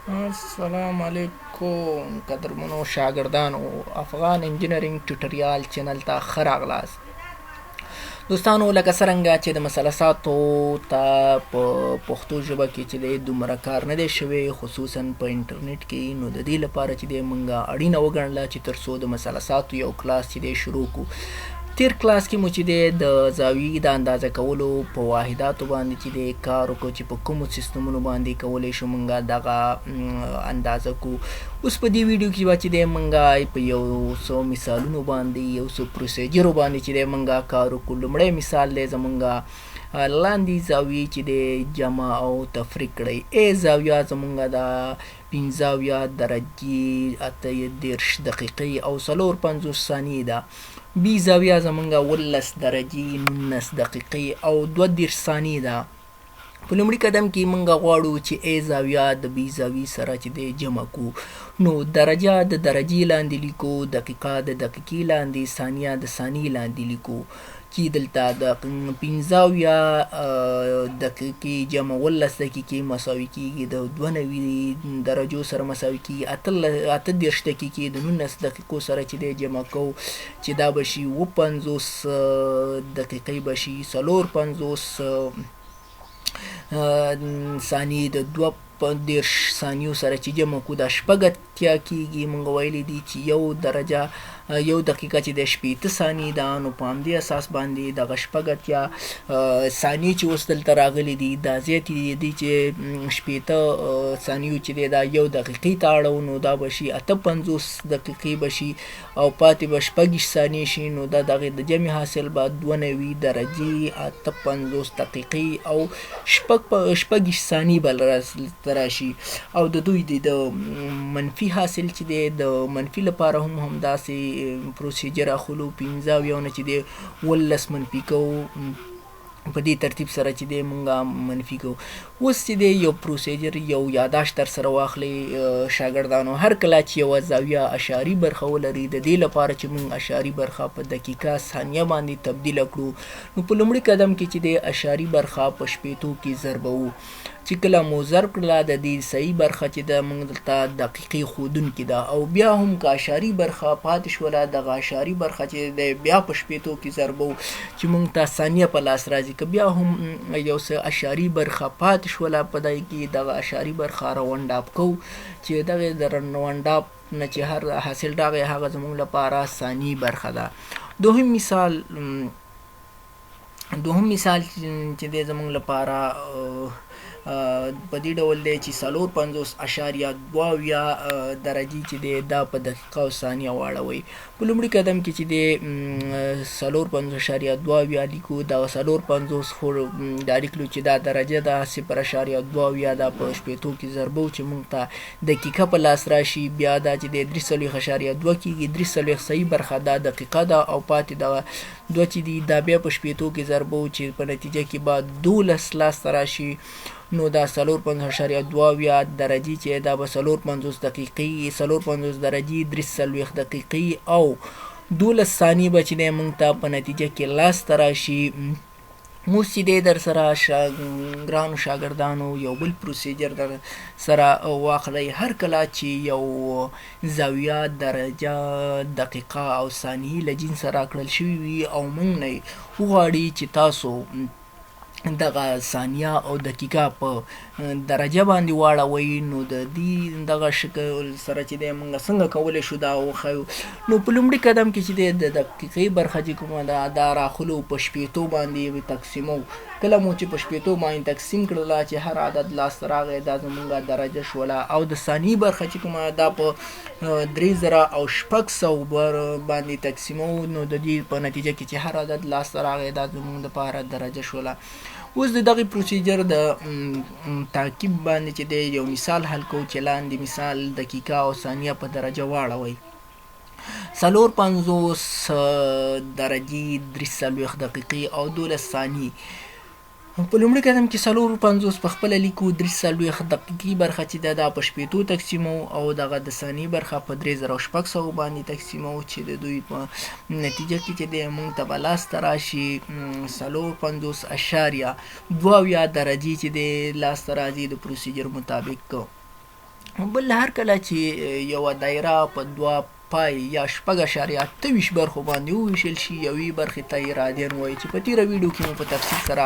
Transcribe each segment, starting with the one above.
السلام علیکم قدرمنو شاګردانو افغان انجینرینګ ټیوټوریال چینل ته ښه راغلاست. دوستانو لکه څرنګه چې د مثلثاتو ته په پښتو ژبه کې چې دی دومره کار نه دی شوی، خصوصا په انټرنیټ کې، نو د دې لپاره چې دی موږ اړینه وګڼله چې تر څو د مثلثاتو یو کلاس چې دی شروع کړو. تیر کلاس کې مو چې دی د زاویې د اندازه کولو په واحداتو باندې چې دی کار وکړو چې په کومو سیستمونو باندې کولی شو موږ دغه اندازه کو. اوس په دې ویډیو کې به چې دی موږ په یو څو مثالونو باندې یو څو پروسیجرو باندې چې دی موږ کار وکړو. لومړی مثال دی زموږ لاندې زاویې چې دی جمع او تفریق کړئ. ای زاویه زموږ د 15 درجې 38 دقیقې او 54 ثانیې ده. بی زاویه زمونږ 18 درجې 19 دقیقې او 32 ثانیې ده. په لومړي قدم کې موږ غواړو چې ای زاویه د بی زاویې سره چې دی جمع کو. نو درجه د درجې لاندې لیکو، دقیقه د دقیقې لاندې، ثانیه د ثانیې لاندې لیکو. چې دلته د 15 دقیقې جمع 18 دقیقې مساوي کېږي د 92 درجو سره مساوي کېږي 38 دقیقې د 19 دقیقو سره چې دی جمع کوو چې دا به شي 50 دقیقې به شي 54 ثانیې د 32 ثانیو سره چې جمع کو دا 80 کېږي. موږ ویلی دي چې یو درجه یو دقیقه چې د 80 ثانیې ده، نو په همدې اساس باندې دغه 80 ثانیې چې اوس دلته راغلي دي دا زیاتې دي چې 80 ثانیو چې دی دا یو دقیقې ته اړو، نو دا به شي 58 دقیقې به شي او پاتې به 26 ثانیې شي. نو دا دغې د جمع حاصل به 92 درجې 58 دقیقې او 26 ثانیې به راشي. او د دوی د منفي حاصل چې دی د منفي لپاره هم همداسې پروسیجر اخلو. 15 نه چې دی 18 منفي کوو، په دې ترتیب سره چې دی مونږ منفي کوو. اوس چې دی یو پروسیجر یو یاداشت در سره واخلئ شاګردانو. هر کله چې یوه زاویه اشاري برخه ولري، د دې لپاره چې مونږ اشاري برخه په دقیقه ثانیه باندې تبدیله کړو، نو په لومړي قدم کې چې دی اشاري برخه په 80 کې ضربوو. چې کله مو ضرب کړله د دې صحیح برخه چې ده موږ دلته دقیقې ښودونکې ده، او بیا هم که اشاري برخه پاتې شوله دغه اشاري برخه چې دی بیا په 80 کې ضربو چې موږ ته ثانیه په لاس راځي. که بیا هم یو څه اشاري برخه پاتې شوله په دای کې دغه اشاري برخه راونډاپ کوو چې دغې د راونډاپ نه چې هر حاصل راغی هغه زموږ لپاره ثاني برخه ده. دوهم مثال چې دی زموږ لپاره په دې ډول دی چې 54.22 درجې چې دی دا په دقیقه او ثانیه واړوئ. په لومړي قدم کې چې دی 54.22 لیکو، دغه 54 خو دا لیکلو چې دا درجه ده 0.22 دا په 80 کې ضربو چې موږ ته دقیقه په لاس راشي. بیا دا چې دی 3.2 کېږي، 3 صحیح برخه دا دقیقه ده او پاتې دغه دوه چې دي دا بیا په 80 کې ضربو چې په نتیجه کې به 12 لاسته راشي. نو دا 54.22 درجې چې دا به 54 دقیقې 54 درجې 43 دقیقې او 12 ثانیې به چې دی موږ ته په نتیجه کې لاسته راشي. اوس چې دی در سره ګرانو شاګردانو یو بل پروسیجر در سره واخلئ. هر کله چې یو زاویه درجه دقیقه او ثانیې له جنسه راکړل شوي وي او موږ نه وغواړي چې تاسو دغه ثانیه او دقیقه په درجه باندې واړوئ، نو د دې دغه شکل سره چې دی موږ څنګه کولی شو دا وښیو. نو په لومړي قدم کې چې دی د دقیقې برخه چې کومه ده دا راخلو په 80 باندې تقسیمو. کله مو چې په 80 باندې تقسیم کړله چې هر عدد لاسته راغی دا زموږ درجه شوله. او د ثانیې برخه چې کومه دا په 3600 باندې تقسیمو، نو د دې په نتیجه کې چې هر عدد لاسته راغی دا زموږ دپاره درجه شوله. اوس د دغې پروسیجر د تعقیب باندې چې دی یو مثال حل کوو چې لاندې مثال دقیقه او ثانیه په درجه واړوئ. 54 درجې 43 دقیقې او 12 ثانیې. په لومړي قدم کې 54 په خپله لیکو، 43 دقیقې برخه چې ده دا په 80 تقسیمو او دغه د ثانیې برخه په 3600 باندې تقسیمو چې د دوی په نتیجه کې چې دی موږ ته به لاسته راشي 54.22 درجې چې دی لاسته راځي د پروسیجر مطابق. بل هر کله چې یوه دایره په دوه پای یا 6.28 برخو باندې وویشل شي یوې برخې ته یې رادین وایي چې په تېره ویډیو کې مو په تفصیل سره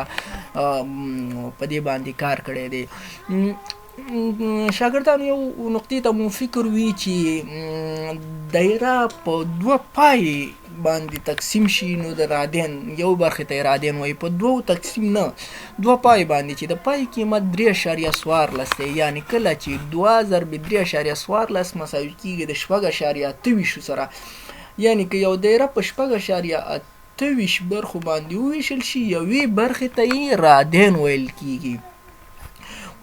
په دې باندې کار کړی دی. شاګردانو یو نقطې ته مو فکر وي چې دایره په دوه پای باندې تقسیم شي نو د رادین یو برخې ته یې رادین وایي، په دوو تقسیم نه، دوه پای باندې چې د پای قیمت 3.14 دی، یعنی کله چې 2 ضرب 3.14 مساوي کېږي د 6.28 سره، یعنی که یو دایره په 6.28 برخو باندې وویشل شي یوې برخې ته یې رادین ویل کېږي.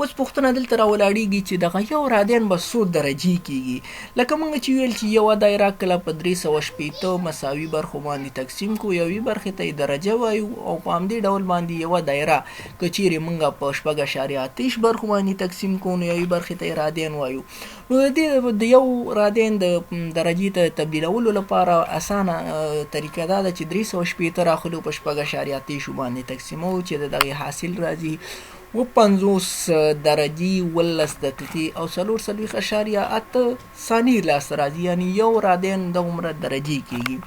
اوس پوښتنه دلته راولاړېږي چې دغه یو رادین به څو درجې کېږي. لکه موږ چې ویل چې یوه دایره کله په 360 مساوي برخو باندې تقسیم کړو یوې برخې ته یې درجه وایو، او په همدې ډول باندې یوه دایره که چیرې موږ په 6.28 برخو باندې تقسیم کړو نو یوې برخې ته یې رادین وایو. نو د یو رادین د درجې ته تبدیلولو لپاره اسانه طریقه دا ده چې 360 راخلو په 6.28 باندې تقسیموو چې د دغې حاصل راځي 50 درجې 18 دقیقې او 4.8 ثانیې لاسته راځي، یعنی یو رادین دومره درجې کېږي.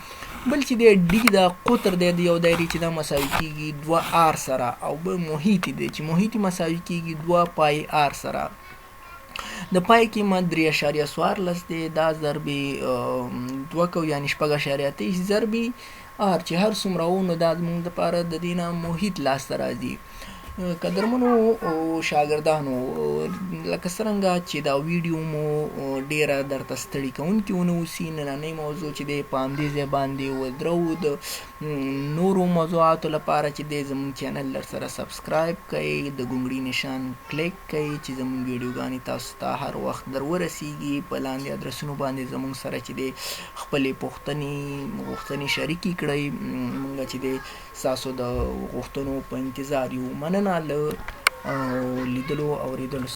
بل چې دی ډي دا قطر دی د یو دایرې چې دا مساوي کېږي 2 آر سره، او بل محیط دی چې محیط مساوي کېږي 2 پای آر سره. د پای قیمت 3.14 دی، دا ضربې 2 کو یعنی 6.28 ضربې آر چې هر څومره و نو دا زموږ دپاره د دې نه محیط لاسته راځي. قدرمنو شاګردانو لکه څرنګه چې دا ویډیو مو ډیره درته ستړي کوونکې ونه اوسي، نننۍ موضوع چې دی په همدې ځای باندې ودرو. د نورو موضوعاتو لپاره چې دی زموږ چینل درسره سبسکرایب کړئ، د ګونګړي نشان کلیک کړئ چې زموږ ویډیوګانې تاسو ته هر وخت در ورسیږي. په لاندې ادرسونو باندې زموږ سره چې دی خپلې غوښتنې شریکې کړئ. موږ چې دی ستاسو د غوښتنو په انتظار یو. مننه له لیدلو او اورېدلو